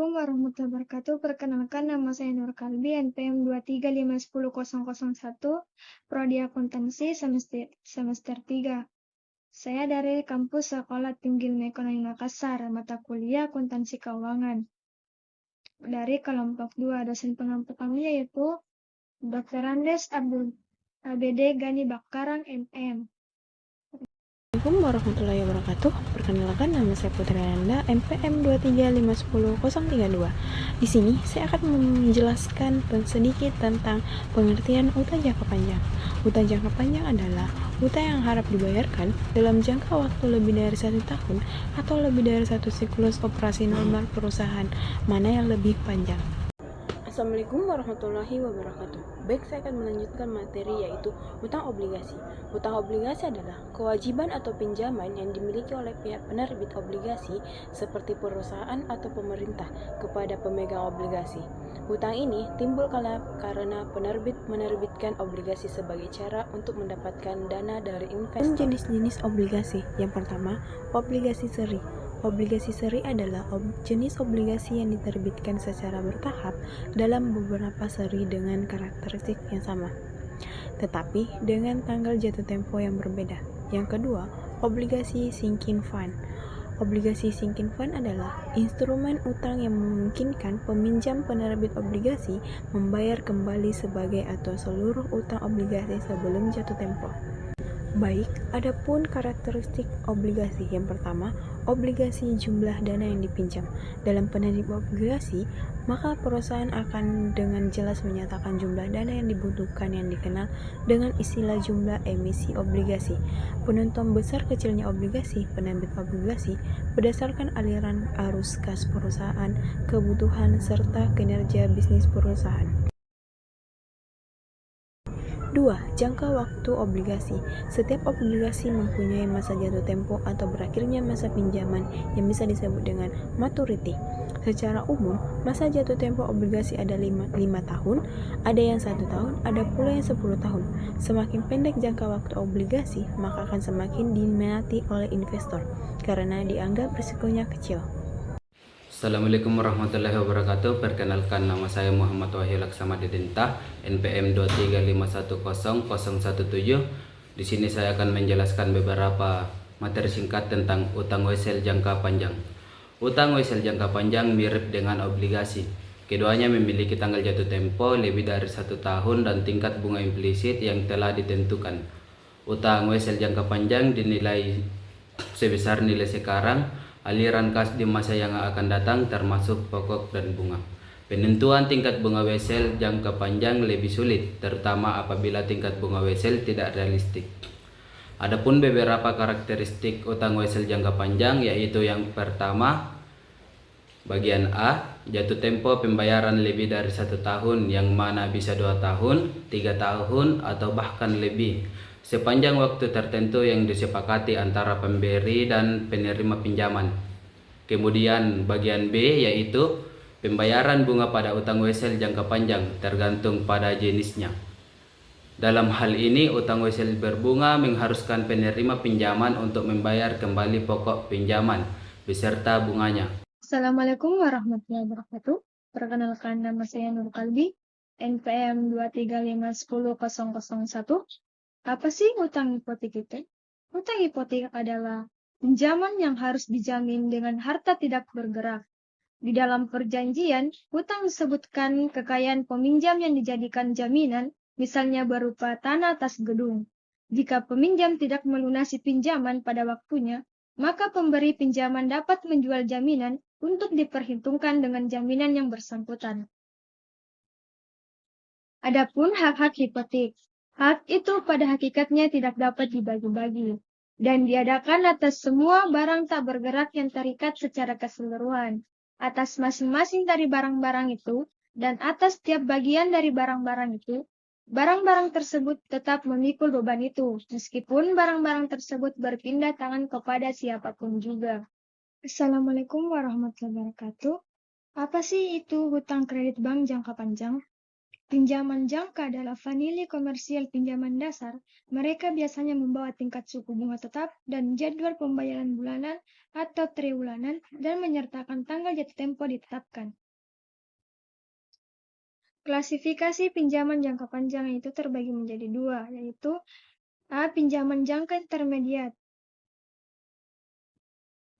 Assalamualaikum warahmatullahi wabarakatuh. Perkenalkan nama saya Nur Kalbi, NPM 2351001, Prodi Akuntansi semester 3. Saya dari kampus Sekolah Tinggi Ilmu Ekonomi Makassar, mata kuliah Akuntansi Keuangan. Dari kelompok 2, dosen pengampu kami yaitu Dr. Andes Abdul ABD Gani Bakarang, MM. Assalamualaikum warahmatullahi wabarakatuh. Perkenalkan nama saya Putri Nanda, NPM 2351032. Di sini saya akan menjelaskan sedikit tentang pengertian utang jangka panjang. Utang jangka panjang adalah utang yang harap dibayarkan dalam jangka waktu lebih dari 1 tahun atau lebih dari 1 siklus operasi normal perusahaan, mana yang lebih panjang. Assalamualaikum warahmatullahi wabarakatuh. Baik, saya akan melanjutkan materi yaitu hutang obligasi. Hutang obligasi adalah kewajiban atau pinjaman yang dimiliki oleh pihak penerbit obligasi seperti perusahaan atau pemerintah kepada pemegang obligasi. Hutang ini timbul karena penerbit menerbitkan obligasi sebagai cara untuk mendapatkan dana dari investor. Jenis-jenis obligasi. Yang pertama, obligasi seri. Obligasi seri adalah jenis obligasi yang diterbitkan secara bertahap dalam beberapa seri dengan karakteristik yang sama, tetapi dengan tanggal jatuh tempo yang berbeda. Yang kedua, obligasi sinking fund. Obligasi sinking fund adalah instrumen utang yang memungkinkan peminjam penerbit obligasi membayar kembali sebagai atau seluruh utang obligasi sebelum jatuh tempo. Baik, adapun karakteristik obligasi. Yang pertama, obligasi jumlah dana yang dipinjam. Dalam penerima obligasi, maka perusahaan akan dengan jelas menyatakan jumlah dana yang dibutuhkan yang dikenal dengan istilah jumlah emisi obligasi. Penentuan besar kecilnya obligasi penerbit obligasi berdasarkan aliran arus kas perusahaan, kebutuhan, serta kinerja bisnis perusahaan. 2. Jangka waktu obligasi. Setiap obligasi mempunyai masa jatuh tempo atau berakhirnya masa pinjaman yang bisa disebut dengan maturity. Secara umum, masa jatuh tempo obligasi ada 5 tahun, ada yang 1 tahun, ada pula yang 10 tahun. Semakin pendek jangka waktu obligasi, maka akan semakin diminati oleh investor karena dianggap risikonya kecil. Assalamualaikum warahmatullahi wabarakatuh. Perkenalkan, nama saya Muhammad Wahyu Laksama Dedenta, NPM 235100117. Di sini saya akan menjelaskan beberapa materi singkat tentang utang wesel jangka panjang. Utang wesel jangka panjang mirip dengan obligasi. Keduanya memiliki tanggal jatuh tempo lebih dari 1 tahun dan tingkat bunga implisit yang telah ditentukan. Utang wesel jangka panjang dinilai sebesar nilai sekarang, aliran kas di masa yang akan datang termasuk pokok dan bunga. Penentuan tingkat bunga wesel jangka panjang lebih sulit, terutama apabila tingkat bunga wesel tidak realistik. Adapun beberapa karakteristik utang wesel jangka panjang yaitu yang pertama, bagian A, jatuh tempo pembayaran lebih dari 1 tahun, yang mana bisa 2 tahun, 3 tahun, atau bahkan lebih, sepanjang waktu tertentu yang disepakati antara pemberi dan penerima pinjaman. Kemudian bagian B yaitu pembayaran bunga pada utang wesel jangka panjang tergantung pada jenisnya. Dalam hal ini, utang wesel berbunga mengharuskan penerima pinjaman untuk membayar kembali pokok pinjaman beserta bunganya. Assalamualaikum warahmatullahi wabarakatuh. Perkenalkan, nama saya Nur Kalbi, NPM 2351001. Apa sih hutang hipotek itu? Hutang hipotek adalah pinjaman yang harus dijamin dengan harta tidak bergerak. Di dalam perjanjian, hutang disebutkan kekayaan peminjam yang dijadikan jaminan, misalnya berupa tanah atas gedung. Jika peminjam tidak melunasi pinjaman pada waktunya, maka pemberi pinjaman dapat menjual jaminan untuk diperhitungkan dengan jaminan yang bersangkutan. Adapun hak-hak hipotek. Hak itu pada hakikatnya tidak dapat dibagi-bagi dan diadakan atas semua barang tak bergerak yang terikat secara keseluruhan, atas masing-masing dari barang-barang itu, dan atas setiap bagian dari barang-barang itu. Barang-barang tersebut tetap memikul beban itu, meskipun barang-barang tersebut berpindah tangan kepada siapapun juga. Assalamualaikum warahmatullahi wabarakatuh. Apa sih itu hutang kredit bank jangka panjang? Pinjaman jangka adalah vanili komersial pinjaman dasar. Mereka biasanya membawa tingkat suku bunga tetap dan jadwal pembayaran bulanan atau triwulan dan menyertakan tanggal jatuh tempo ditetapkan. Klasifikasi pinjaman jangka panjang itu terbagi menjadi dua, yaitu A. Pinjaman jangka intermediat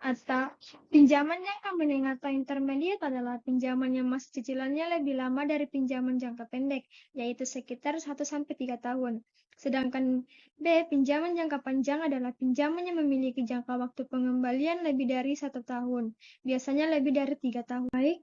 atau pinjaman jangka menengah atau intermediate adalah pinjaman yang masa cicilannya lebih lama dari pinjaman jangka pendek, yaitu sekitar 1-3 tahun. Sedangkan B. Pinjaman jangka panjang adalah pinjaman yang memiliki jangka waktu pengembalian lebih dari 1 tahun, biasanya lebih dari 3 tahun. Baik,